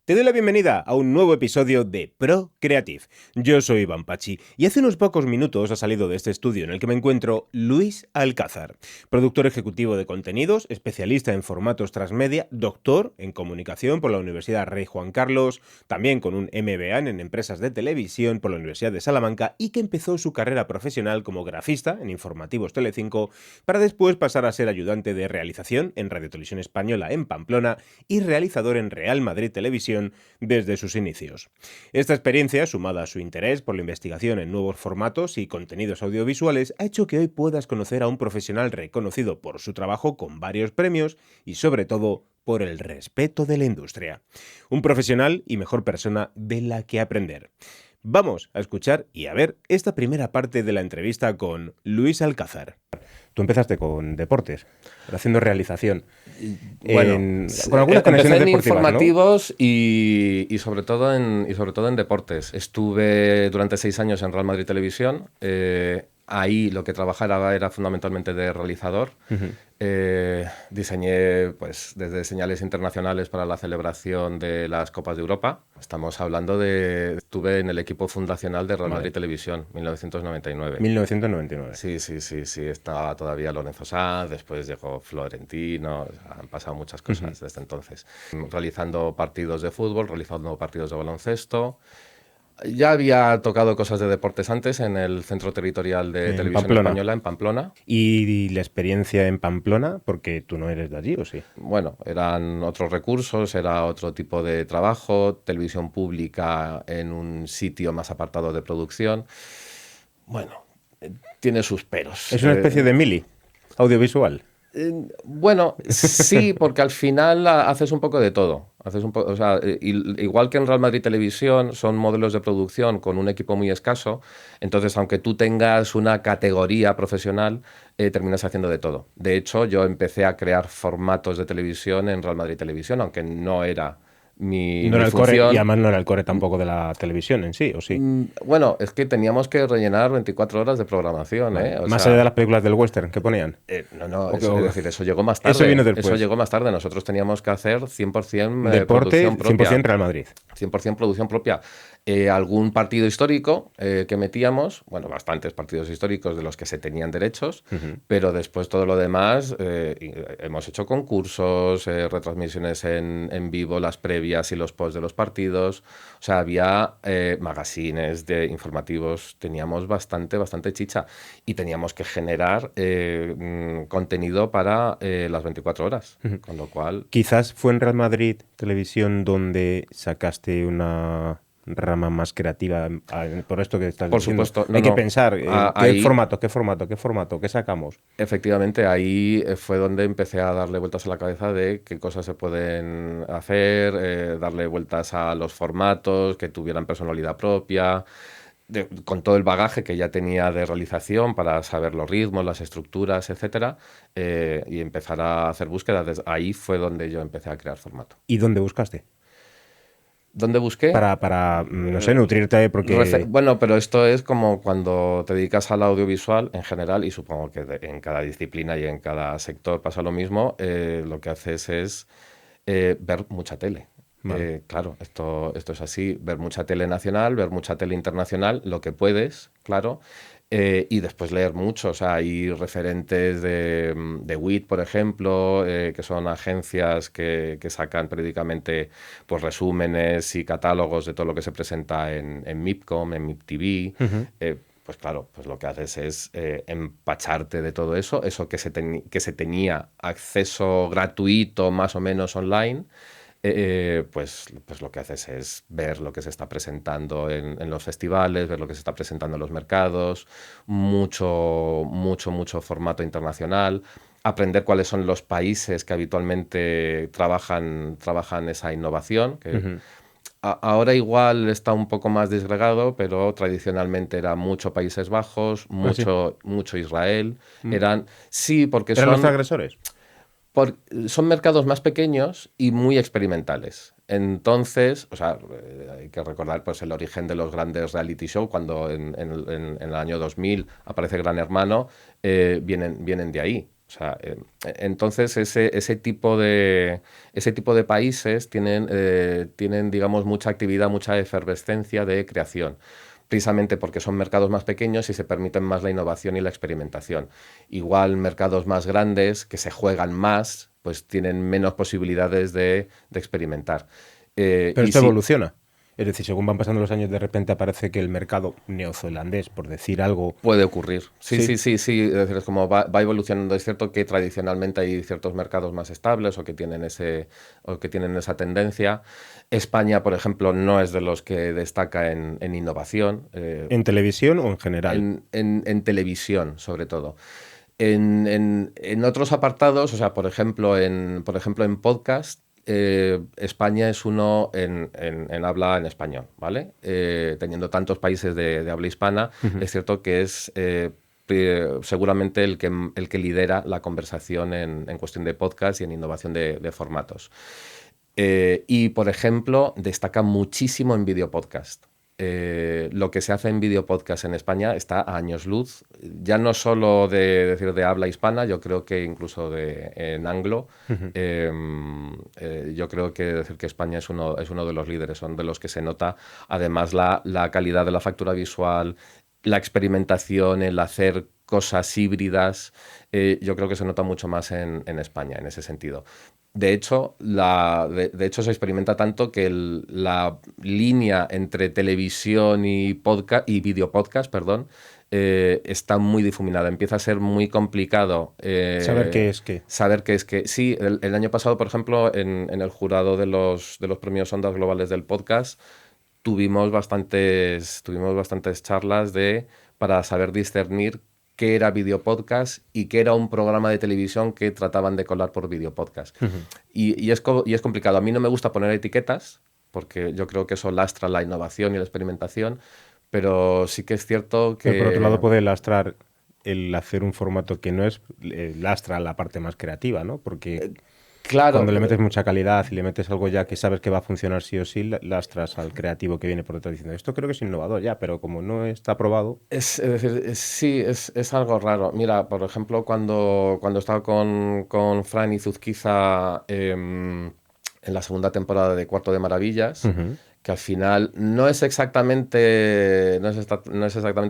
Te doy la bienvenida a un nuevo episodio de Pro Creative. Yo soy Iván Pachi y hace unos pocos minutos ha salido de este estudio en el que me encuentro Luis Alcázar, productor ejecutivo de contenidos, especialista en formatos transmedia, doctor en comunicación por la Universidad Rey Juan Carlos, también con un MBA en empresas de televisión por la Universidad de Salamanca y que empezó su carrera profesional como grafista en Informativos Telecinco para después pasar a ser ayudante de realización en Radio Televisión Española en Pamplona y realizador en Real Madrid Televisión desde sus inicios. Esta experiencia, sumada a su interés por la investigación en nuevos formatos y contenidos audiovisuales, ha hecho que hoy puedas conocer a un profesional reconocido por su trabajo con varios premios y, sobre todo, por el respeto de la industria. Un profesional y mejor persona de la que aprender. Vamos a escuchar y a ver esta primera parte de la entrevista con Luis Alcázar. Tú empezaste con deportes, haciendo realización. Bueno, Con algunas conexiones empecé en deportivas, informativos, ¿no? y sobre todo en deportes. Estuve durante 6 años en Real Madrid Televisión. Ahí lo que trabajaba era fundamentalmente de realizador. Diseñé pues desde señales internacionales para la celebración de las Copas de Europa. Estamos hablando de... Estuve en el equipo fundacional de Real Madrid Televisión, 1999. 1999. Sí. Estaba todavía Lorenzo Sanz, después llegó Florentino. Han pasado muchas cosas desde entonces. Realizando partidos de fútbol, realizando partidos de baloncesto. Ya había tocado cosas de deportes antes en el Centro Territorial de Televisión Pamplona. Española, en Pamplona. ¿Y la experiencia en Pamplona? Porque tú no eres de allí, ¿o sí? Bueno, eran otros recursos, era otro tipo de trabajo, televisión pública en un sitio más apartado de producción. Bueno, tiene sus peros. Es una especie de mili audiovisual. Bueno, sí, porque al final haces un poco de todo. O sea, igual que en Real Madrid Televisión son modelos de producción con un equipo muy escaso, entonces aunque tú tengas una categoría profesional, terminas haciendo de todo. De hecho, yo empecé a crear formatos de televisión en Real Madrid Televisión, aunque no era mi No era el core, función. y además no era el core tampoco de la televisión en sí, ¿o sí? Bueno, es que teníamos que rellenar 24 horas de programación, Vale. ¿eh? Más allá de las películas del western que ponían. No, Es eso llegó más tarde. Eso vino después. Eso llegó más tarde. Nosotros teníamos que hacer 100% Deporte, producción propia. 100% Real Madrid. 100% producción propia. Algún partido histórico que metíamos, bueno, bastantes partidos históricos de los que se tenían derechos, pero después todo lo demás, hemos hecho concursos, retransmisiones en vivo, las previas y los posts de los partidos. O sea, había magazines de informativos, teníamos bastante chicha y teníamos que generar contenido para las 24 horas, con lo cual... Quizás fue en Real Madrid Televisión donde sacaste una rama más creativa por esto que estás diciendo. Por supuesto. Hay que pensar, ahí, ¿qué formato? ¿Qué sacamos? Efectivamente, ahí fue donde empecé a darle vueltas a la cabeza de qué cosas se pueden hacer, darle vueltas a los formatos, que tuvieran personalidad propia, con todo el bagaje que ya tenía de realización para saber los ritmos, las estructuras, etcétera, y empezar a hacer búsquedas. Ahí fue donde yo empecé a crear formato. ¿Y dónde buscaste? ¿Dónde busqué? Para no sé, nutrirte porque... Bueno, pero esto es como cuando te dedicas al audiovisual en general, y supongo que en cada disciplina y en cada sector pasa lo mismo, lo que haces es ver mucha tele. Vale. Claro, esto es así, ver mucha tele nacional, ver mucha tele internacional, lo que puedes, claro. Y después leer mucho. O sea, hay referentes de WIT, por ejemplo, que son agencias que sacan periódicamente pues, resúmenes y catálogos de todo lo que se presenta en MIPCOM, en MIPTV. Pues claro, pues lo que haces es empacharte de todo eso, que se tenía acceso gratuito más o menos online. Pues lo que haces es ver lo que se está presentando en los festivales, ver lo que se está presentando en los mercados, mucho formato internacional, aprender cuáles son los países que habitualmente trabajan esa innovación, que ahora igual está un poco más disgregado, pero tradicionalmente era mucho Países Bajos, mucho Israel. Sí, porque ¿Eran los agresores? Son mercados más pequeños y muy experimentales. Entonces, o sea, hay que recordar pues, el origen de los grandes reality shows, cuando en el año 2000 aparece Gran Hermano, vienen de ahí. sea, entonces ese tipo de países tienen, digamos, mucha actividad, mucha efervescencia de creación, precisamente porque son mercados más pequeños y se permiten más la innovación y la experimentación. Igual mercados más grandes, que se juegan más, pues tienen menos posibilidades de experimentar. Pero Y esto sí, evoluciona. Es decir, según van pasando los años, de repente aparece que el mercado neozelandés, por decir algo, puede ocurrir. Sí, sí, sí, sí, sí. Es decir, es como va evolucionando. Es cierto que tradicionalmente hay ciertos mercados más estables o que tienen esa tendencia. España, por ejemplo, no es de los que destaca en innovación, en televisión o en general. en televisión, sobre todo. En otros apartados, o sea, por ejemplo, en podcast, España es uno en habla en español, ¿vale? Teniendo tantos países de habla hispana, Ujú. es cierto que es seguramente el que lidera la conversación en cuestión de podcast y en innovación de formatos. Y, por ejemplo, destaca muchísimo en videopodcast. Lo que se hace en videopodcast en España está a años luz, ya no solo de habla hispana, yo creo que incluso en anglo. Ujú. Yo creo que decir que España es uno de los líderes, son de los que se nota además la calidad de la factura visual, la experimentación, el hacer cosas híbridas. Yo creo que se nota mucho más en España en ese sentido. De hecho, de hecho, se experimenta tanto que la línea entre televisión y podcast y videopodcast, perdón, está muy difuminada. Empieza a ser muy complicado Saber qué es qué. saber qué es que. Sí, el año pasado, por ejemplo, en el jurado de los premios Ondas Globales del podcast, tuvimos bastantes charlas para saber discernir qué era videopodcast y qué era un programa de televisión que trataban de colar por videopodcast. Ujú. Y es complicado. A mí no me gusta poner etiquetas, porque yo creo que eso lastra la innovación y la experimentación, pero sí que es cierto Pero por otro lado que. puede lastrar el hacer un formato que no es, lastra la parte más creativa, ¿no? Porque Claro, cuando le metes mucha calidad y le metes algo ya que sabes que va a funcionar sí o sí, lastras al creativo que viene por detrás diciendo, esto creo que es innovador ya, pero como no está probado. es decir, sí, es algo raro. Mira, por ejemplo, cuando estaba con Fran y Zuzquiza en la segunda temporada de Cuarto de Maravillas, Ujú. que al final no es exactamente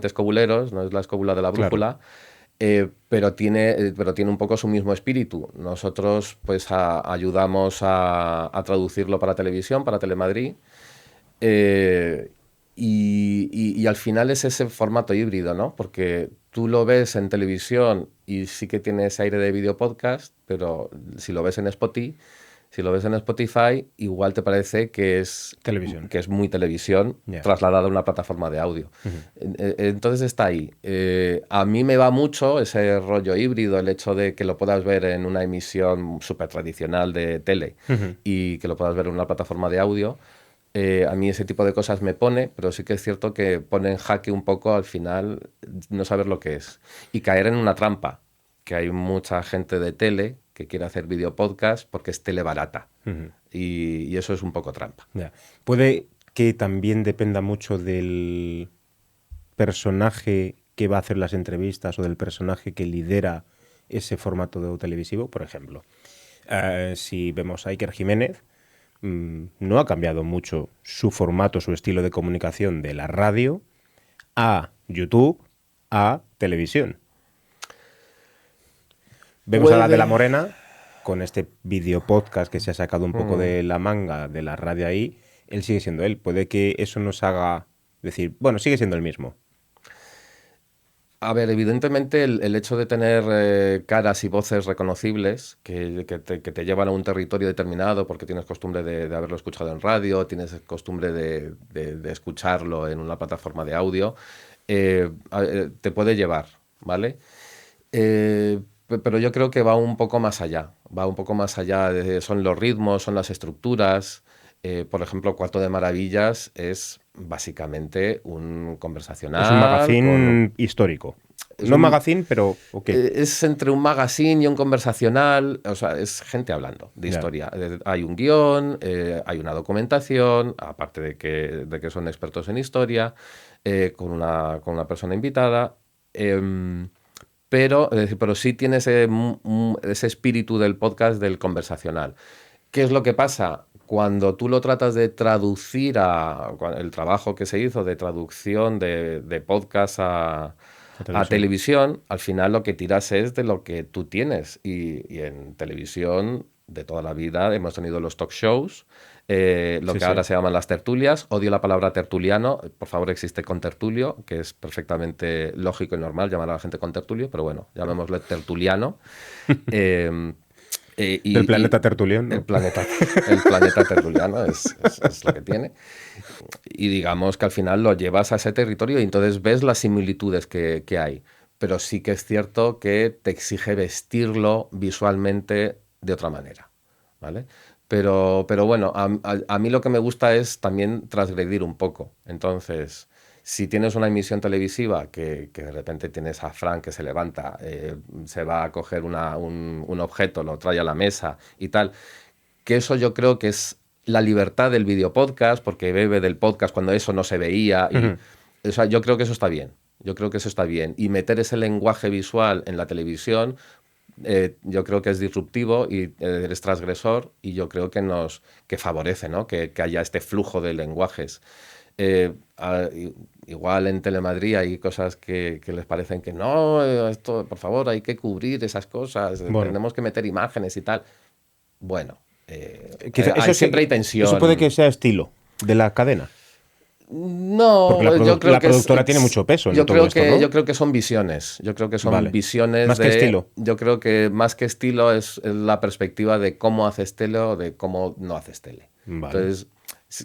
Escobuleros, no es la escóbula de la Claro. brújula, pero tiene un poco su mismo espíritu. Nosotros pues ayudamos a traducirlo para televisión, para Telemadrid, eh, y al final es ese formato híbrido, ¿no? Porque tú lo ves en televisión y sí que tiene ese aire de video podcast, pero si lo ves en Spotify, igual te parece que es, Televisión. que es muy televisión Ya. trasladada a una plataforma de audio. Ujú. Entonces está ahí. A mí me va mucho ese rollo híbrido, el hecho de que lo puedas ver en una emisión súper tradicional de tele Ujú. y que lo puedas ver en una plataforma de audio. A mí ese tipo de cosas me pone, pero sí que es cierto que pone en jaque un poco al final no saber lo que es y caer en una trampa, que hay mucha gente de tele que quiere hacer video podcast porque es tele barata Ujú. y eso es un poco trampa. Ya. Puede que también dependa mucho del personaje que va a hacer las entrevistas o del personaje que lidera ese formato de televisivo, por ejemplo. Si vemos a Iker Jiménez, no ha cambiado mucho su formato, su estilo de comunicación de la radio a YouTube, a televisión. Vemos a la de la Puede. Morena con este video podcast que se ha sacado un poco Mm. de la manga de la radio ahí. Él sigue siendo él. Puede que eso nos haga decir, bueno, sigue siendo el mismo. A ver, evidentemente el hecho de tener caras y voces reconocibles que te llevan a un territorio determinado porque tienes costumbre de haberlo escuchado en radio, tienes costumbre de escucharlo en una plataforma de audio, te puede llevar, ¿vale? Pero yo creo que va un poco más allá, va un poco más allá, son los ritmos, son las estructuras. Por ejemplo, Cuarto de Maravillas es básicamente un Es un conversacional magazine histórico. es No un, magazine, pero ok. es entre un magazine y un conversacional, o sea, es gente hablando de Ya. historia. Hay un guión, hay una documentación, aparte de que son expertos en historia, con una persona invitada. em, pero sí tiene ese espíritu del podcast, del conversacional. ¿Qué es lo que pasa? Cuando tú lo tratas de traducir el trabajo que se hizo de traducción de podcast a televisión, al final lo que tiras es de lo que tú tienes. Y en televisión, de toda la vida, hemos tenido los talk shows, que ahora se llaman las tertulias. Odio la palabra tertuliano. Por favor, existe contertulio, que es perfectamente lógico y normal llamar a la gente contertulio, pero bueno, llamémosle tertuliano. El planeta tertuliano. El planeta tertuliano es lo que tiene. Y digamos que al final lo llevas a ese territorio y entonces ves las similitudes que hay. Pero sí que es cierto que te exige vestirlo visualmente de otra manera, ¿vale? Pero bueno, a mí lo que me gusta es también transgredir un poco. Entonces, si tienes una emisión televisiva que de repente tienes a Fran que se levanta, se va a coger un objeto, lo trae a la mesa y tal, que eso yo creo que es la libertad del videopodcast, porque bebe del podcast cuando eso no se veía. O sea, yo creo que eso está bien. Yo creo que eso está bien. Y meter ese lenguaje visual en la televisión, yo creo que es disruptivo y eres transgresor, y yo creo que favorece, ¿no? Que haya este flujo de lenguajes. Igual en Telemadrid hay cosas que les parecen que no, esto, por favor, hay que cubrir esas cosas, tenemos que meter imágenes y tal. Bueno, siempre hay tensión. Eso puede que sea estilo de la cadena. No, porque yo creo la productora tiene mucho peso en todo esto, ¿no? Yo creo que son visiones. Yo creo que son visiones más que estilo. Yo creo que más que estilo es la perspectiva de cómo haces tele o de cómo no haces tele. Entonces,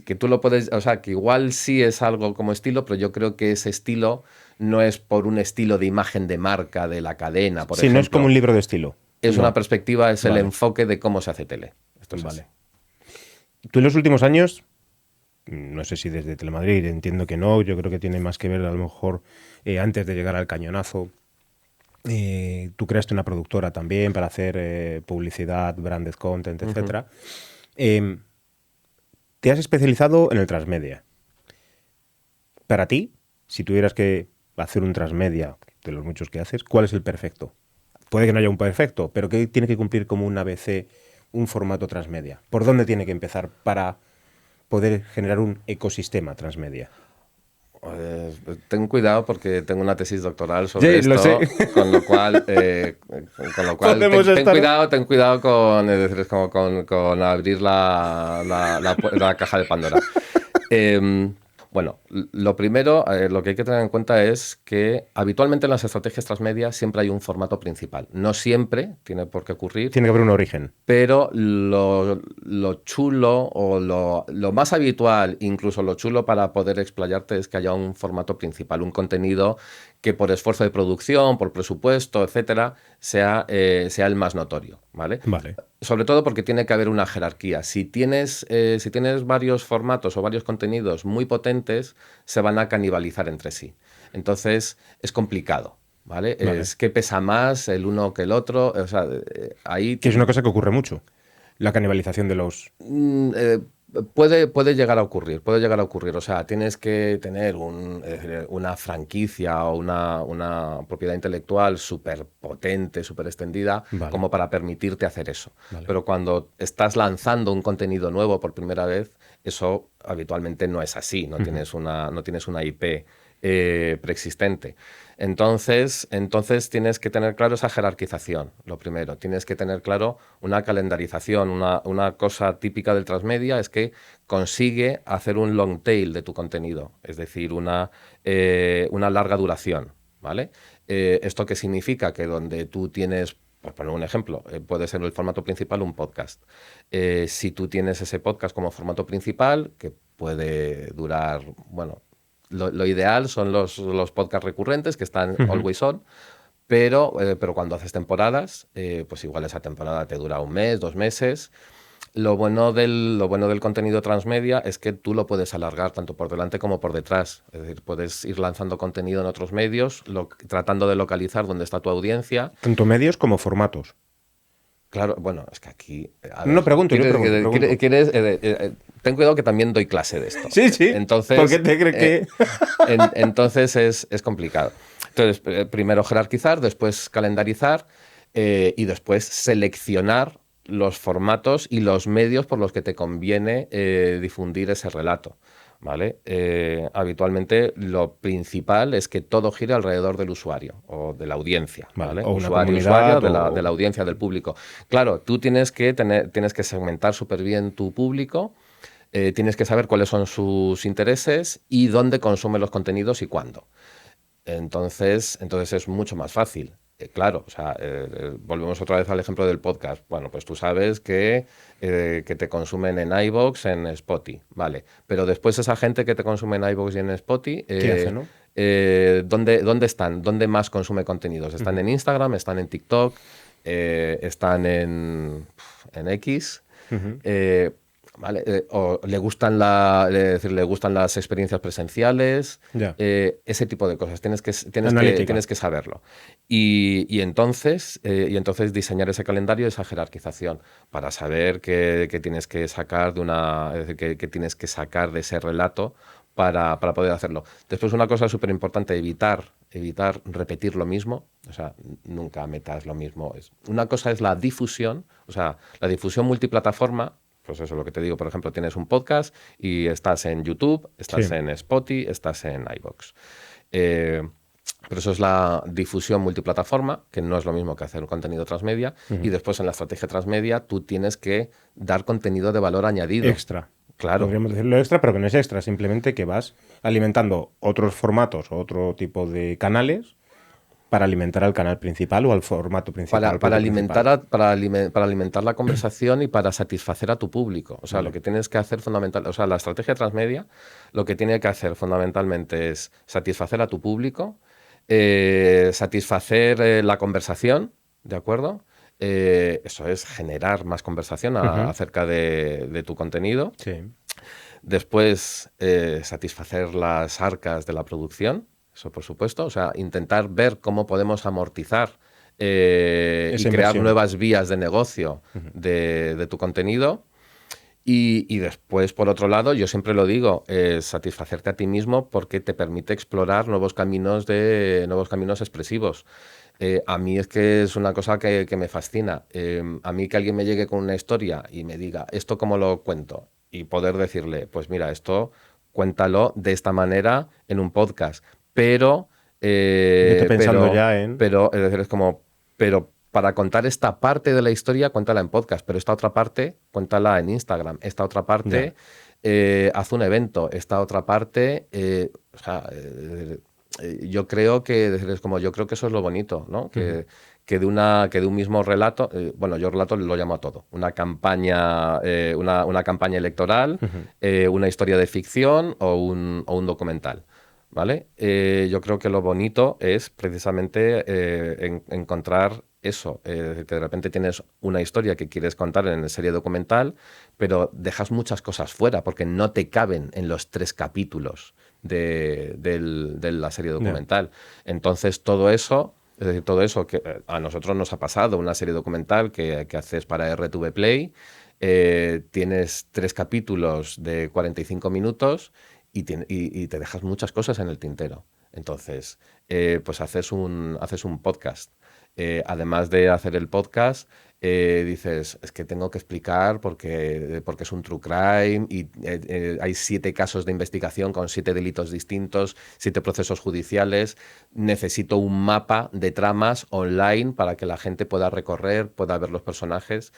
que tú lo puedes, o sea, que igual sí es algo como estilo, pero yo creo que ese estilo no es por un estilo de imagen de marca de la cadena, por ejemplo. Sí, no es como un libro de estilo. Es una perspectiva, es el enfoque de cómo se hace tele. Esto es así. Tú en los últimos años, no sé si desde Telemadrid, entiendo que no, yo creo que tiene más que ver a lo mejor antes de llegar al cañonazo. Tú creaste una productora también para hacer publicidad, branded content, etcétera. Te has especializado en el transmedia. Para ti, si tuvieras que hacer un transmedia de los muchos que haces, ¿cuál es el perfecto? Puede que no haya un perfecto, pero ¿qué tiene que cumplir como un ABC, un formato transmedia? ¿Por dónde tiene que empezar para poder generar un ecosistema transmedia? Ten cuidado porque tengo una tesis doctoral sobre esto, lo sé. con lo cual ten cuidado con, es decir, es como con abrir la caja de Pandora. Bueno, lo primero, lo que hay que tener en cuenta es que habitualmente en las estrategias transmedia siempre hay un formato principal. No siempre tiene por qué ocurrir. Tiene que haber un origen. Pero lo chulo o lo más habitual, incluso lo chulo para poder explayarte, es que haya un formato principal, un contenido que por esfuerzo de producción, por presupuesto, etcétera, sea el más notorio, ¿vale? Sobre todo porque tiene que haber una jerarquía. Si tienes varios formatos o varios contenidos muy potentes, se van a canibalizar entre sí. Entonces, es complicado, ¿vale? Es que pesa más el uno que el otro. O sea, ahí... Que es una cosa que ocurre mucho, la canibalización de los... Puede llegar a ocurrir, O sea, tienes que tener una franquicia o una propiedad intelectual súper potente, súper extendida, como para permitirte hacer eso. Pero cuando estás lanzando un contenido nuevo por primera vez, eso habitualmente no es así. No tienes una IP preexistente. Entonces tienes que tener claro esa jerarquización, lo primero. Tienes que tener claro una calendarización. Una cosa típica del transmedia es que consigue hacer un long tail de tu contenido, es decir, una larga duración, ¿vale? ¿Esto qué significa? Que donde tú tienes, por poner un ejemplo, puede ser el formato principal un podcast. Si tú tienes ese podcast como formato principal, que puede durar, bueno, lo ideal son los podcasts recurrentes que están always on, pero cuando haces temporadas, pues igual esa temporada te dura 1 mes, 2 meses. Lo bueno del contenido transmedia es que tú lo puedes alargar tanto por delante como por detrás. Es decir, puedes ir lanzando contenido en otros medios, tratando de localizar dónde está tu audiencia. Tanto medios como formatos. Claro, bueno, es que aquí... No pregunto. Ten cuidado que también doy clase de esto. Sí. Entonces, ¿por qué te crees que...? Entonces es complicado. Entonces, primero jerarquizar, después calendarizar y después seleccionar los formatos y los medios por los que te conviene difundir ese relato. ¿Vale? Habitualmente lo principal es que todo gire alrededor del usuario o de la audiencia, ¿vale? O una Usuario, comunidad de la audiencia, del público. Claro, tú tienes que segmentar súper bien tu público, tienes que saber cuáles son sus intereses y dónde consume los contenidos y cuándo. Entonces es mucho más fácil. Claro, o sea, volvemos otra vez al ejemplo del podcast. Bueno, pues tú sabes que te consumen en iVoox, en Spotify, vale. Pero después esa gente que te consume en iVoox y en Spotify, ¿Qué hace, no? ¿dónde están? ¿Dónde más consume contenidos? ¿Están en Instagram? ¿Están en TikTok? ¿Están en X? Eh, ¿Vale? O le gustan es decir, le gustan las experiencias presenciales, Ya. Ese tipo de cosas. Analítica. Tienes que saberlo. Y entonces diseñar ese calendario, esa jerarquización, para saber qué tienes que sacar es decir, qué tienes que sacar de ese relato para poder hacerlo. Después, una cosa súper importante, evitar repetir lo mismo, o sea, nunca metas lo mismo. Una cosa es la difusión, o sea, la difusión multiplataforma. Pues eso es lo que te digo, por ejemplo, tienes un podcast y estás en YouTube, estás en Spotify, estás en iVoox. Pero eso es la difusión multiplataforma, que no es lo mismo que hacer un contenido transmedia. Y después en la estrategia transmedia tú tienes que dar contenido de valor añadido. Extra. Claro. Podríamos decirlo extra, pero que no es extra, simplemente que vas alimentando otros formatos o otro tipo de canales para alimentar al canal principal o al formato principal. Para alimentar la conversación y para satisfacer a tu público. O sea, lo que tienes que hacer fundamental, o sea, la estrategia transmedia, lo que tiene que hacer fundamentalmente es satisfacer a tu público, satisfacer la conversación, ¿de acuerdo? Eso es generar más conversación acerca de tu contenido. Sí. Después, satisfacer las arcas de la producción. Eso, por supuesto. O sea, intentar ver cómo podemos amortizar y crear inversión. nuevas vías de negocio de tu contenido. Y después, por otro lado, yo siempre lo digo, satisfacerte a ti mismo porque te permite explorar nuevos caminos expresivos. A mí es que es una cosa que me fascina. A mí que alguien me llegue con una historia y me diga, ¿esto cómo lo cuento? Y poder decirle, pues mira, esto cuéntalo de esta manera en un podcast. Pero, Yo estoy pensando ya en... pero, es decir, es como, pero para contar esta parte de la historia, cuéntala en podcast, pero esta otra parte, cuéntala en Instagram. Esta otra parte, haz un evento. Esta otra parte, o sea, yo creo que eso es lo bonito, ¿no? Que de un mismo relato, bueno, yo relato lo llamo a todo, una campaña electoral, una historia de ficción o un documental. ¿Vale? Yo creo que lo bonito es precisamente encontrar eso, que de repente tienes una historia que quieres contar en serie documental, pero dejas muchas cosas fuera porque no te caben en los 3 capítulos de la serie documental. Entonces todo eso, es decir, todo eso que a nosotros nos ha pasado, una serie documental que haces para RTV Play, tienes 3 capítulos de 45 minutos y te dejas muchas cosas en el tintero. Entonces, pues haces un podcast. Además de hacer el podcast, dices, es que tengo que explicar porque es un true crime y hay 7 casos de investigación con 7 delitos distintos, 7 procesos judiciales. Necesito un mapa de tramas online para que la gente pueda recorrer, pueda ver los personajes.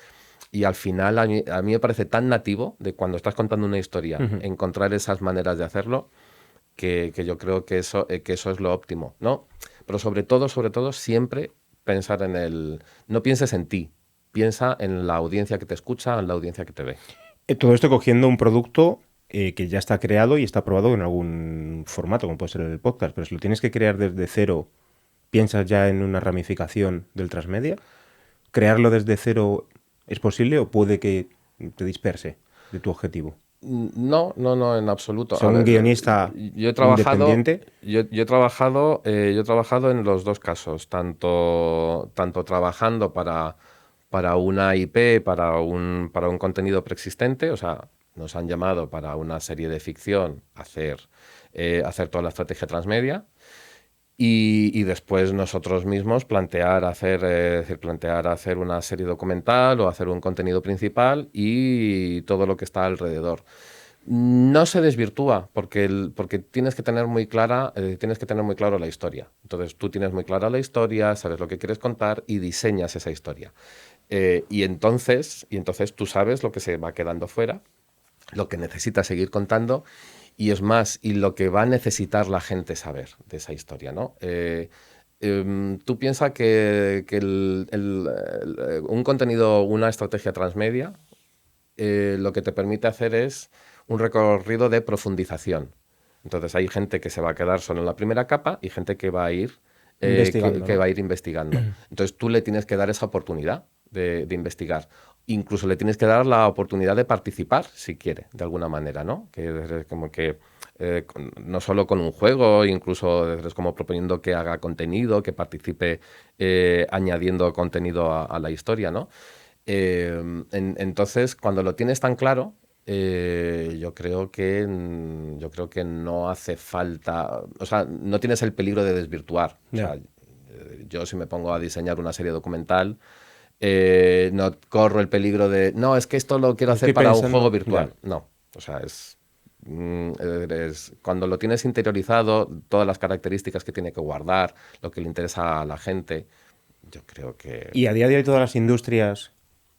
Y al final a mí me parece tan nativo de cuando estás contando una historia, encontrar esas maneras de hacerlo, que yo creo que eso es lo óptimo, ¿no? Pero sobre todo, siempre pensar no pienses en ti, piensa en la audiencia que te escucha, en la audiencia que te ve. Todo esto cogiendo un producto que ya está creado y está probado en algún formato, como puede ser el podcast, pero si lo tienes que crear desde cero, ¿piensas ya en una ramificación del transmedia? ¿Crearlo desde cero es posible o puede que te disperse de tu objetivo? No, en absoluto. ¿Son un guionista independiente? Yo he trabajado en los 2 casos, tanto trabajando para una IP, para un contenido preexistente, o sea, nos han llamado para una serie de ficción hacer toda la estrategia transmedia. Y después nosotros mismos plantear hacer una serie documental o hacer un contenido principal y todo lo que está alrededor. No se desvirtúa porque, porque tienes que tener muy claro la historia. Entonces tú tienes muy clara la historia, sabes lo que quieres contar y diseñas esa historia. Y entonces tú sabes lo que se va quedando fuera, lo que necesitas seguir contando y es más, y lo que va a necesitar la gente saber de esa historia, ¿no? Tú piensas que un contenido, una estrategia transmedia, lo que te permite hacer es un recorrido de profundización. Entonces hay gente que se va a quedar solo en la primera capa y gente que va a ir, Investigando, que ¿no? va a ir investigando. Entonces tú le tienes que dar esa oportunidad de investigar. Incluso le tienes que dar la oportunidad de participar, si quiere, de alguna manera, ¿no? Que es como que no solo con un juego, incluso es como proponiendo que haga contenido, que participe añadiendo contenido a la historia, ¿no? Entonces, cuando lo tienes tan claro, yo creo que no hace falta, o sea, no tienes el peligro de desvirtuar. O Ya. sea, yo si me pongo a diseñar una serie documental, no corro el peligro de, no, es que esto lo quiero hacer Estoy para un juego pensando, ya. virtual. No, o sea, cuando lo tienes interiorizado, todas las características que tiene que guardar, lo que le interesa a la gente, yo creo que... ¿Y a día de hoy todas las industrias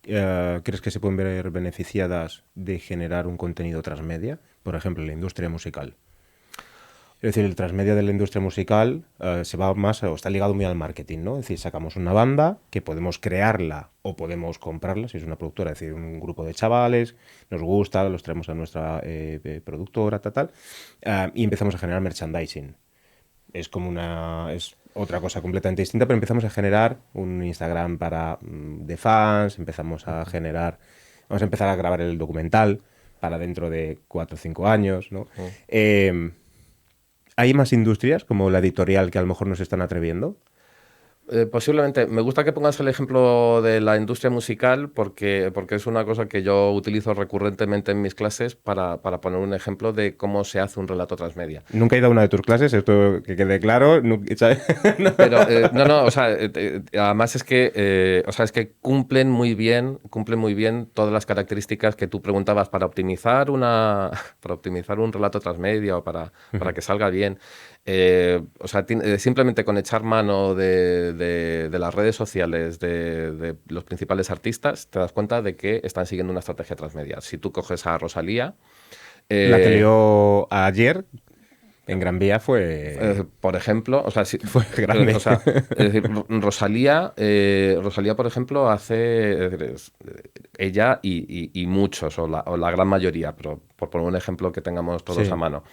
crees que se pueden ver beneficiadas de generar un contenido transmedia? Por ejemplo, la industria musical. Es decir, el transmedia de la industria musical se va más o está ligado muy al marketing, ¿no? Es decir, sacamos una banda que podemos crearla o podemos comprarla, si es una productora, es decir, un grupo de chavales, nos gusta, los traemos a nuestra productora, tal, y empezamos a generar merchandising. Es otra cosa completamente distinta, pero empezamos a generar un Instagram para de fans, empezamos a generar, vamos a empezar a grabar el documental para dentro de 4 o 5 años, ¿no? Mm. ¿Hay más industrias como la editorial que a lo mejor no se están atreviendo? Posiblemente. Me gusta que pongas el ejemplo de la industria musical porque es una cosa que yo utilizo recurrentemente en mis clases para poner un ejemplo de cómo se hace un relato transmedia. Nunca he ido a una de tus clases, esto que quede claro. ¿Sabes? Pero no, o sea, además o sea, es que cumplen muy bien todas las características que tú preguntabas para optimizar para optimizar un relato transmedia o para que salga bien. O sea, simplemente con echar mano de las redes sociales de los principales artistas, te das cuenta de que están siguiendo una estrategia transmedia. Si tú coges a Rosalía, La que eh, lió ayer en Gran Vía fue, por ejemplo, o sea, fue grande. o sea, es decir, Rosalía, por ejemplo, ella y muchos, o la gran mayoría, pero por poner un ejemplo que tengamos todos a Sí. mano.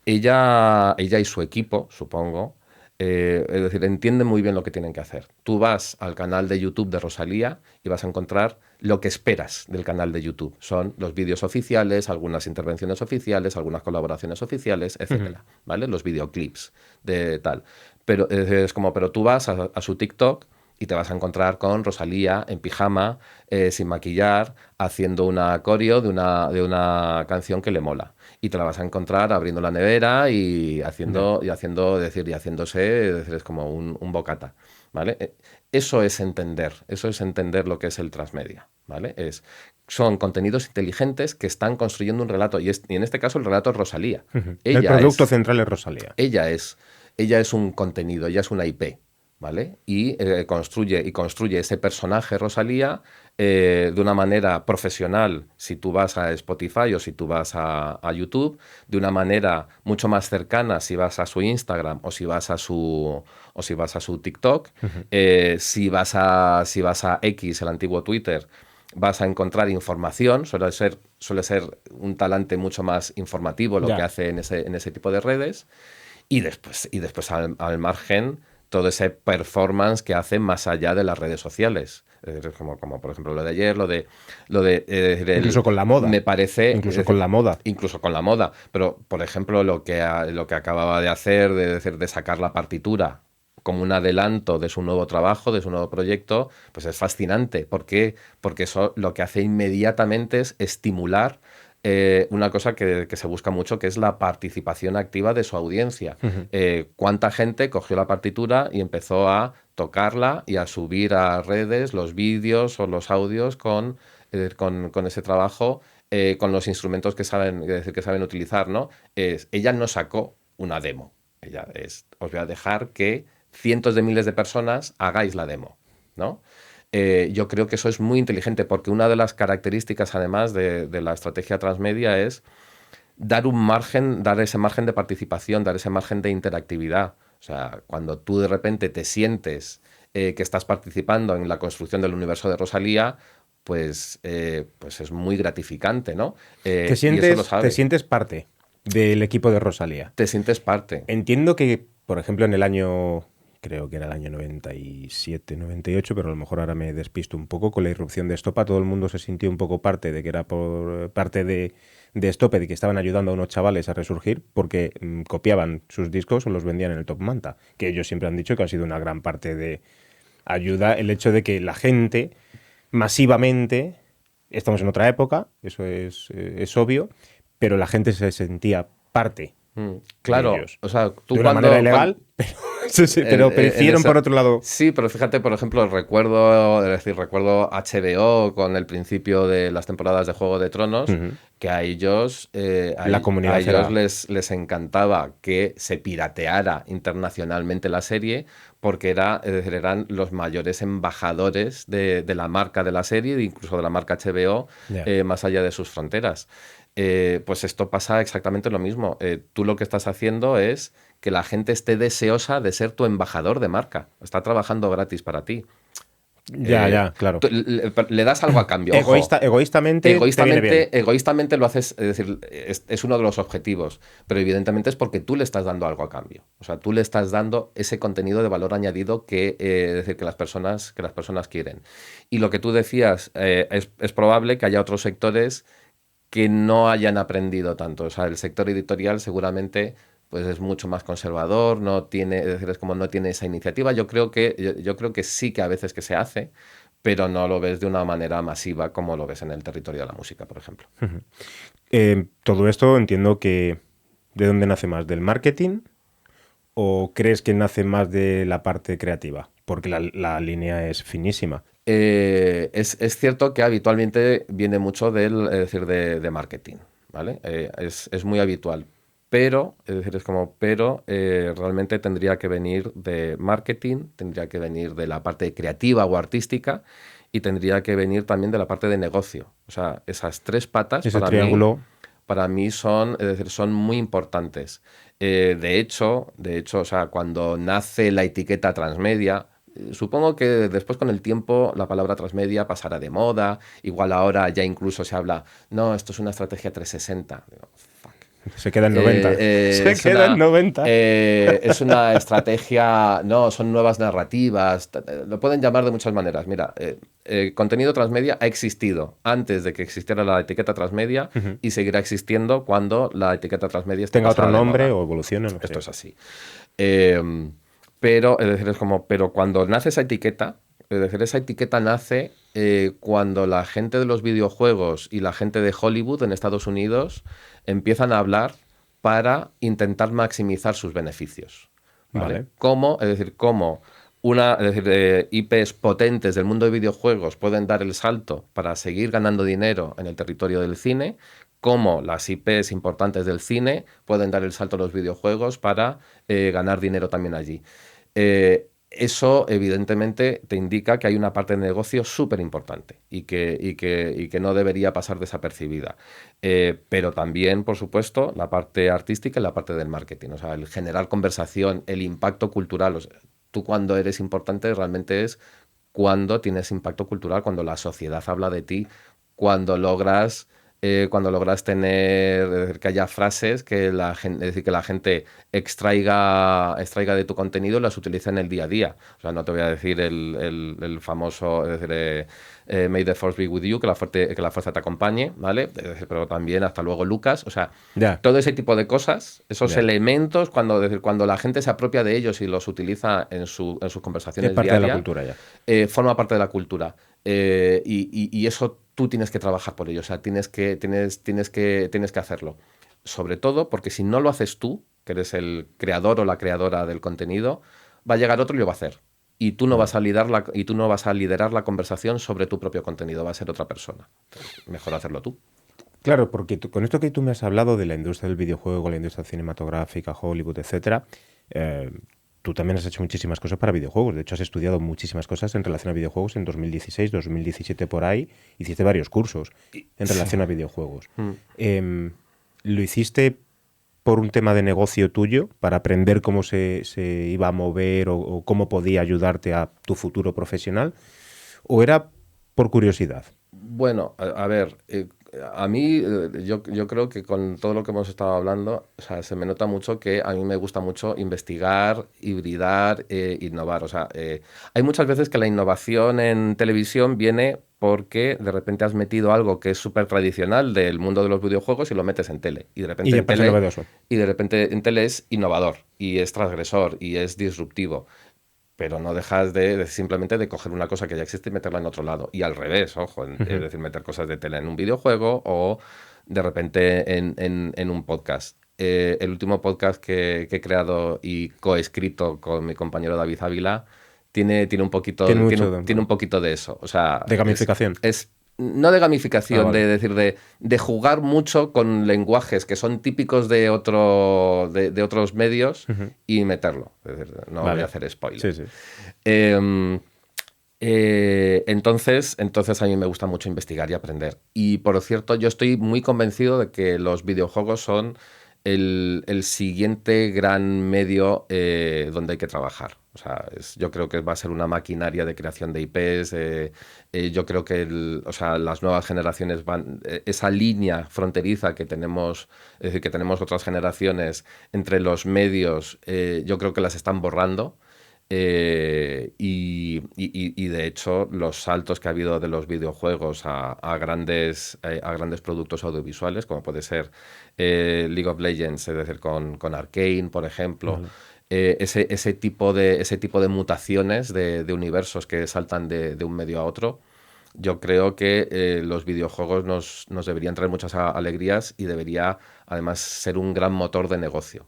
Ella y su equipo, supongo, es decir, entienden muy bien lo que tienen que hacer. Tú vas al canal de YouTube de Rosalía y vas a encontrar lo que esperas del canal de YouTube. Son los vídeos oficiales, algunas intervenciones oficiales, algunas colaboraciones oficiales, Ujú. etcétera, ¿vale? Los videoclips de tal. Pero pero tú vas a su TikTok y te vas a encontrar con Rosalía en pijama, sin maquillar, haciendo una coreo de una canción que le mola. Y te la vas a encontrar abriendo la nevera y Ya. haciéndose, es decir, es como un bocata, ¿vale? Eso es entender lo que es el transmedia, ¿vale? Son contenidos inteligentes que están construyendo un relato, y en este caso el relato es Rosalía. Ujú. El Ella producto es, central es Rosalía. ella es, ella es un contenido, ella es una IP, ¿vale? Y construye ese personaje Rosalía de una manera profesional si tú vas a Spotify o si tú vas a YouTube, de una manera mucho más cercana si vas a su Instagram o si vas a su TikTok, Ujú. si vas a X, el antiguo Twitter, vas a encontrar información, suele ser un talante mucho más informativo lo que Ya. hace en ese tipo de redes, y después al margen todo ese performance que hace más allá de las redes sociales. Como por ejemplo lo de ayer, Incluso con la moda. me parece, es Incluso con decir, la moda. incluso con la moda, pero por ejemplo lo que acababa de hacer, de sacar la partitura como un adelanto de su nuevo trabajo, de su nuevo proyecto, pues es fascinante. ¿Por qué? Porque eso lo que hace inmediatamente es estimular una cosa que se busca mucho, que es la participación activa de su audiencia. ¿Cuánta gente cogió la partitura y empezó a tocarla y a subir a redes los vídeos o los audios con ese trabajo, con los instrumentos que saben, es decir, que saben utilizar, ¿no? Ella no sacó una demo. Os voy a dejar que cientos de miles de personas hagáis la demo, ¿no? Yo creo que eso es muy inteligente, porque una de las características, además, de la estrategia transmedia es dar ese margen de participación, dar ese margen de interactividad. O sea, cuando tú de repente te sientes que estás participando en la construcción del universo de Rosalía, pues es muy gratificante, ¿no? Te Y eso lo sientes, te sabe. sientes parte del equipo de Rosalía. Te sientes parte. Entiendo que, por ejemplo, en el año, creo que era el año 97, 98, pero a lo mejor ahora me despisto un poco, con la irrupción de Estopa, todo el mundo se sintió un poco parte de que era por parte de Estopa, de que estaban ayudando a unos chavales a resurgir porque copiaban sus discos o los vendían en el Top Manta, que ellos siempre han dicho que ha sido una gran parte de ayuda el hecho de que la gente masivamente, estamos en otra época, eso es obvio, pero la gente se sentía parte de Claro, ellos. o sea, tú De una manera ilegal, pero, sí, pero hicieron por otro lado. Sí, pero fíjate, por ejemplo, recuerdo HBO con el principio de las temporadas de Juego de Tronos, que a ellos, La comunidad a ellos era- les encantaba que se pirateara internacionalmente la serie, porque es decir, eran los mayores embajadores de la marca de la serie, incluso de la marca HBO, Ya. más allá de sus fronteras. Pues esto pasa exactamente lo mismo. Tú lo que estás haciendo es que la gente esté deseosa de ser tu embajador de marca. Está trabajando gratis para ti. Ya, claro. Tú le das algo a cambio. Ojo. Egoístamente, te viene bien. Egoístamente lo haces, es decir, es uno de los objetivos, pero evidentemente es porque tú le estás dando algo a cambio. O sea, tú le estás dando ese contenido de valor añadido es decir, que las personas quieren. Y lo que tú decías, es probable que haya otros sectores que no hayan aprendido tanto. O sea, el sector editorial seguramente pues es mucho más conservador, no tiene, es decir, es como no tiene esa iniciativa. Yo creo que sí que a veces que se hace, pero no lo ves de una manera masiva como lo ves en el territorio de la música, por ejemplo. Todo esto entiendo que ¿de dónde nace más? ¿Del marketing? ¿O crees que nace más de la parte creativa? Porque la línea es finísima. Es cierto que habitualmente viene mucho es decir, de marketing, ¿vale? Es muy habitual. Pero, es decir, realmente tendría que venir de marketing, tendría que venir de la parte creativa o artística y tendría que venir también de la parte de negocio. O sea, esas tres patas Ese triángulo. para mí es decir, son muy importantes. De hecho, o sea, cuando nace la etiqueta transmedia, supongo que después con el tiempo la palabra transmedia pasará de moda, igual ahora ya incluso se habla, no, esto es una estrategia 360. Digo, fuck. Se queda en 90. Se Es queda en 90. es una estrategia, no, son nuevas narrativas, lo pueden llamar de muchas maneras. Mira, contenido transmedia ha existido antes de que existiera la etiqueta transmedia y seguirá existiendo cuando la etiqueta transmedia esté Tenga otro pasada de nombre moda. o evolucione. Lo que Esto es sea. así. Pero, es decir, pero cuando nace esa etiqueta, es decir, esa etiqueta nace cuando la gente de los videojuegos y la gente de Hollywood en Estados Unidos empiezan a hablar para intentar maximizar sus beneficios. ¿Vale? Vale. Es decir, cómo IPs potentes del mundo de videojuegos pueden dar el salto para seguir ganando dinero en el territorio del cine, cómo las IPs importantes del cine pueden dar el salto a los videojuegos para ganar dinero también allí. Eso evidentemente te indica que hay una parte de negocio súper importante y que no debería pasar desapercibida. Pero también, por supuesto, la parte artística y la parte del marketing. O sea, el generar conversación, el impacto cultural. O sea, tú cuando eres importante realmente es cuando tienes impacto cultural, cuando la sociedad habla de ti, cuando logras tener, es decir, que haya frases que es decir, que la gente extraiga de tu contenido y las utilice en el día a día. O sea, no te voy a decir el famoso, es decir, May the Force be with you, que la fuerza te acompañe, ¿vale? Pero también hasta luego Lucas. O sea, todo ese tipo de cosas, esos elementos, es decir, cuando la gente se apropia de ellos y los utiliza en sus conversaciones Es parte diarias, de la cultura ya. forma parte de la cultura. Y eso tú tienes que trabajar por ello, o sea, tienes que hacerlo. Sobre todo porque si no lo haces tú, que eres el creador o la creadora del contenido, va a llegar otro y lo va a hacer. Y tú no vas a liderar la conversación sobre tu propio contenido, va a ser otra persona. Entonces, mejor hacerlo tú. Claro, porque con esto que tú me has hablado de la industria del videojuego, la industria cinematográfica, Hollywood, etcétera, tú también has hecho muchísimas cosas para videojuegos. De hecho, has estudiado muchísimas cosas en relación a videojuegos en 2016, 2017 por ahí. Hiciste varios cursos en relación a videojuegos. ¿Lo hiciste por un tema de negocio tuyo, para aprender cómo se iba a mover o cómo podía ayudarte a tu futuro profesional? ¿O era por curiosidad? Bueno, a ver, a mí yo creo que con todo lo que hemos estado hablando, o sea, se me nota mucho que a mí me gusta mucho investigar, hibridar, innovar. O sea, hay muchas veces que la innovación en televisión viene porque de repente has metido algo que es súper tradicional del mundo de los videojuegos y lo metes en tele. Y de repente Y ya parece novedoso. y de repente en tele es innovador y es transgresor y es disruptivo. Pero no dejas simplemente de coger una cosa que ya existe y meterla en otro lado. Y al revés, ojo, es decir, meter cosas de tele en un videojuego o de repente en un podcast. El último podcast que he creado y coescrito con mi compañero David Ávila tiene Tiene mucho un poquito de eso. O sea, de gamificación. es no de gamificación, Vale. de decir, de jugar mucho con lenguajes que son típicos de otros medios y meterlo. Es decir, no Vale. voy a hacer spoiler. Sí, sí. Entonces a mí me gusta mucho investigar y aprender. Y por cierto, yo estoy muy convencido de que los videojuegos son el siguiente gran medio donde hay que trabajar. O sea, yo creo que va a ser una maquinaria de creación de IPs. Yo creo que o sea, las nuevas generaciones esa línea fronteriza que tenemos, es decir, que tenemos otras generaciones entre los medios, yo creo que las están borrando. Y de hecho los saltos que ha habido de los videojuegos a grandes productos audiovisuales, como puede ser League of Legends, es decir, con Arcane, por ejemplo, Vale. ese tipo de mutaciones de universos que saltan de un medio a otro. Yo creo que los videojuegos nos deberían traer muchas alegrías y debería además ser un gran motor de negocio.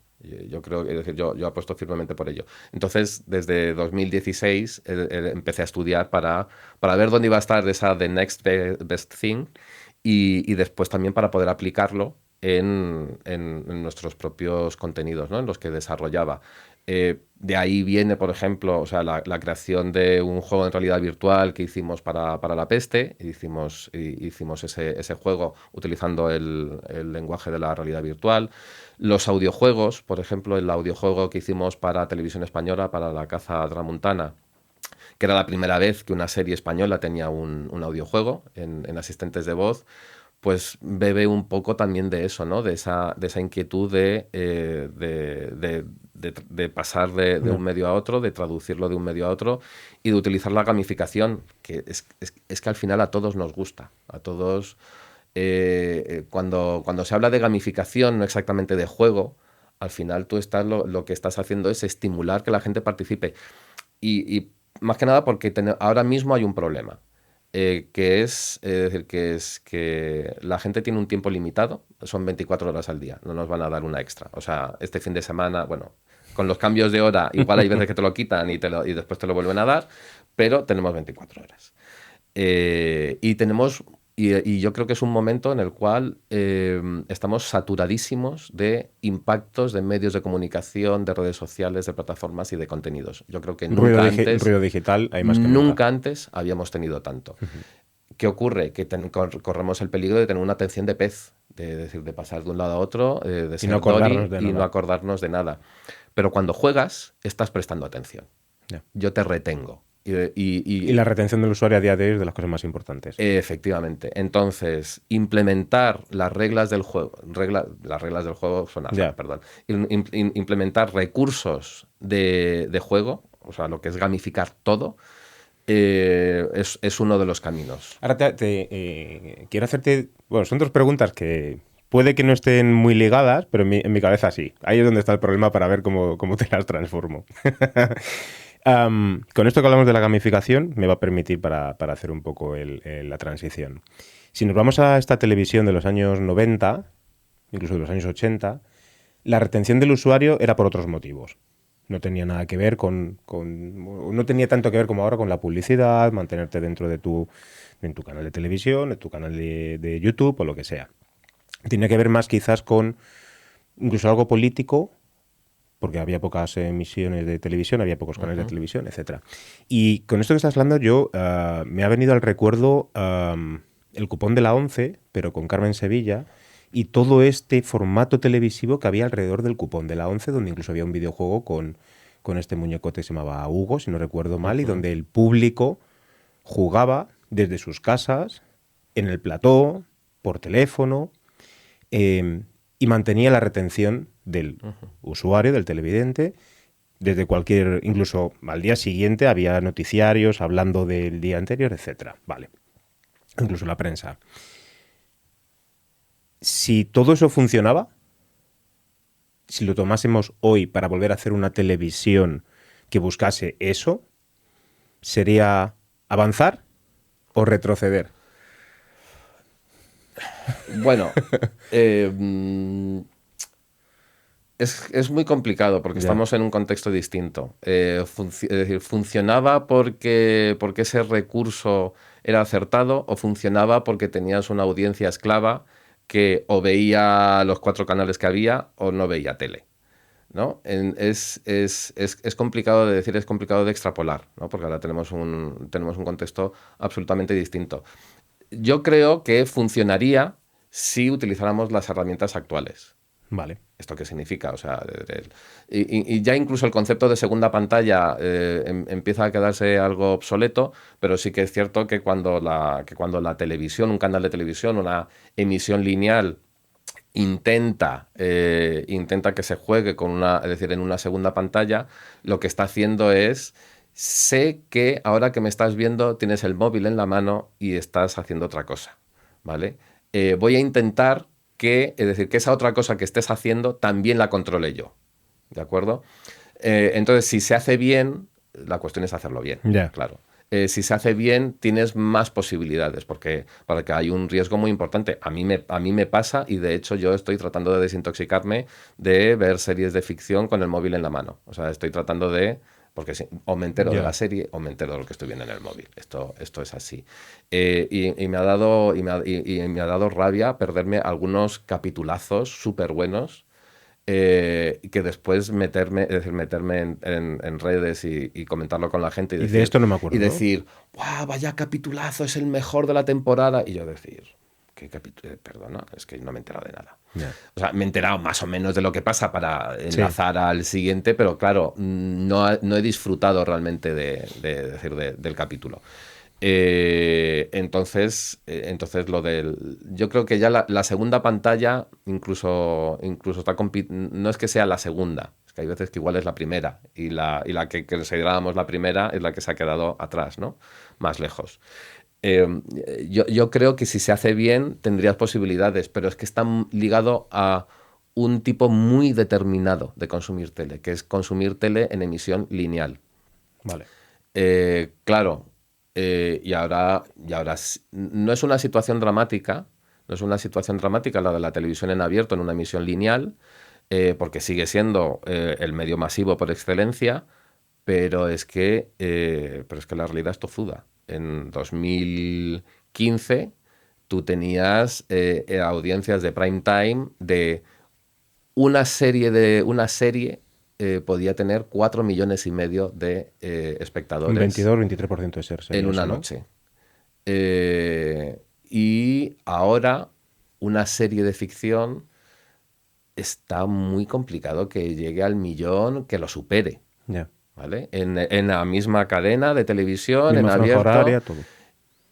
Yo creo, es decir, yo apuesto firmemente por ello. Entonces, desde 2016 empecé a estudiar para ver dónde iba a estar esa The Next Best Thing y después también para poder aplicarlo en nuestros propios contenidos, ¿no? En los que desarrollaba. De ahí viene, por ejemplo, o sea, la creación de un juego en realidad virtual que hicimos para La Peste. Hicimos ese juego utilizando el lenguaje de la realidad virtual. Los audiojuegos, por ejemplo, el audiojuego que hicimos para Televisión Española, para La Caza Tramuntana, que era la primera vez que una serie española tenía un audiojuego en asistentes de voz, pues bebe un poco también de eso, ¿no? De esa inquietud de pasar de un medio a otro, de traducirlo de un medio a otro y de utilizar la gamificación, que es que al final a todos nos gusta, a todos. Cuando se habla de gamificación, no exactamente de juego, al final tú lo que estás haciendo es estimular que la gente participe. Y más que nada porque ahora mismo hay un problema. Que es decir, que la gente tiene un tiempo limitado, son 24 horas al día, no nos van a dar una extra. O sea, este fin de semana, bueno, con los cambios de hora, igual hay veces que te lo quitan y después te lo vuelven a dar, pero tenemos 24 horas. Y yo creo que es un momento en el cual estamos saturadísimos de impactos de medios de comunicación, de redes sociales, de plataformas y de contenidos. Yo creo que Ruido digital hay más que nunca. Nunca antes habíamos tenido tanto. ¿Qué ocurre? Que corremos el peligro de tener una atención de pez, de pasar de un lado a otro, de ser no acordarnos Dory de y nada. no acordarnos de nada. Pero cuando juegas, estás prestando atención. Ya. Yo te retengo. Y la retención del usuario a día de hoy es de las cosas más importantes. Efectivamente. Entonces, implementar las reglas del juego, las reglas del juego son perdón. Implementar recursos de juego, o sea, lo que es gamificar todo, es uno de los caminos. Ahora quiero hacerte... Bueno, son dos preguntas que puede que no estén muy ligadas, pero en mi cabeza sí. Ahí es donde está el problema para ver cómo te las transformo. Con esto que hablamos de la gamificación, me va a permitir para hacer un poco la transición. Si nos vamos a esta televisión de los años 90, incluso de los años 80, la retención del usuario era por otros motivos. No tenía nada que ver no tenía tanto que ver como ahora con la publicidad, mantenerte dentro de en tu canal de televisión, en tu canal de YouTube o lo que sea. Tenía que ver más quizás con incluso algo político, porque había pocas emisiones de televisión, había pocos canales de televisión, etcétera. Y con esto que estás hablando, me ha venido al recuerdo el cupón de la 11, pero con Carmen Sevilla, y todo este formato televisivo que había alrededor del cupón de la 11, donde incluso había un videojuego con este muñecote que se llamaba Hugo, si no recuerdo mal, y donde el público jugaba desde sus casas, en el plató, por teléfono, y mantenía la retención del usuario, del televidente, desde cualquier, incluso al día siguiente había noticiarios hablando del día anterior, etcétera. Vale. Incluso la prensa. Si todo eso funcionaba, si lo tomásemos hoy para volver a hacer una televisión que buscase eso, ¿sería avanzar o retroceder? Bueno, es muy complicado porque estamos en un contexto distinto. Es decir, ¿funcionaba porque ese recurso era acertado o funcionaba porque tenías una audiencia esclava que o veía los 4 canales que había o no veía tele? ¿No? Es complicado de decir, es complicado de extrapolar, ¿no? Porque ahora tenemos un contexto absolutamente distinto. Yo creo que funcionaría si utilizáramos las herramientas actuales. Vale. ¿Esto qué significa? O sea, y ya incluso el concepto de segunda pantalla empieza a quedarse algo obsoleto, pero sí que es cierto que cuando la televisión, un canal de televisión, una emisión lineal intenta que se juegue es decir, en una segunda pantalla, lo que está haciendo es: sé que ahora que me estás viendo tienes el móvil en la mano y estás haciendo otra cosa, ¿vale? Voy a intentar es decir, que esa otra cosa que estés haciendo también la controle yo, ¿de acuerdo? Entonces, si se hace bien, la cuestión es hacerlo bien, claro. Si se hace bien, tienes más posibilidades, porque hay un riesgo muy importante. A mí me pasa, y de hecho yo estoy tratando de desintoxicarme de ver series de ficción con el móvil en la mano. O sea, estoy tratando porque o me entero de la serie o me entero de lo que estoy viendo en el móvil. Esto es así. Y me ha dado rabia perderme algunos capitulazos súper buenos, que después meterme en redes y comentarlo con la gente y de esto no me acuerdo, y decir, ¡guau, vaya capitulazo, es el mejor de la temporada! Y yo decir, ¿qué capítulo? Perdona, es que no me he enterado de nada. O sea, me he enterado más o menos de lo que pasa para enlazar al siguiente, pero claro, no he disfrutado realmente del capítulo. Entonces yo creo que ya la segunda pantalla incluso está no es que sea la segunda, es que hay veces que igual es la primera, y la que considerábamos la primera es la que se ha quedado atrás, ¿no? Más lejos. Yo creo que si se hace bien tendrías posibilidades, pero es que está ligado a un tipo muy determinado de consumir tele, que es consumir tele en emisión lineal. Vale. Claro, y ahora no es una situación dramática, la de la televisión en abierto en una emisión lineal, porque sigue siendo el medio masivo por excelencia, pero es que la realidad es tozuda. En 2015 tú tenías audiencias de prime time de una serie podía tener 4,5 millones de espectadores. Un 22-23% de ser en una noche. Y ahora una serie de ficción está muy complicado que llegue al millón, que lo supere. ¿Vale? En la misma cadena de televisión, misma en abierto. Horaria, todo.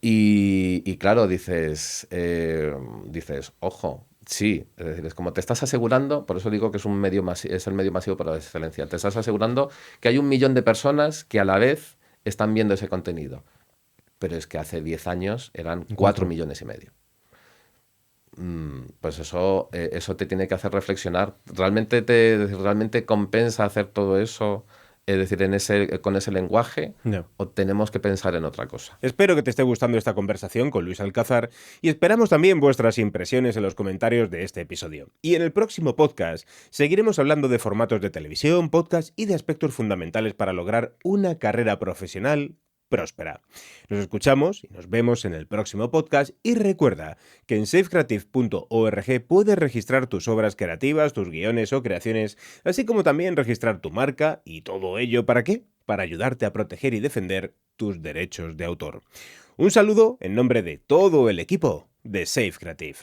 Y claro, dices, ojo, sí, es decir, es como te estás asegurando, por eso digo que es el medio masivo por excelencia, te estás asegurando que hay 1 millón de personas que a la vez están viendo ese contenido, pero es que hace 10 años eran 4,5 millones. Pues eso te tiene que hacer reflexionar. ¿Realmente compensa hacer todo eso Es decir, con ese lenguaje, No. o tenemos que pensar en otra cosa. Espero que te esté gustando esta conversación con Luis Alcázar y esperamos también vuestras impresiones en los comentarios de este episodio. Y en el próximo podcast seguiremos hablando de formatos de televisión, podcast y de aspectos fundamentales para lograr una carrera profesional próspera. Nos escuchamos y nos vemos en el próximo podcast y recuerda que en safecreative.org puedes registrar tus obras creativas, tus guiones o creaciones, así como también registrar tu marca y todo ello ¿para qué? Para ayudarte a proteger y defender tus derechos de autor. Un saludo en nombre de todo el equipo de Safe Creative.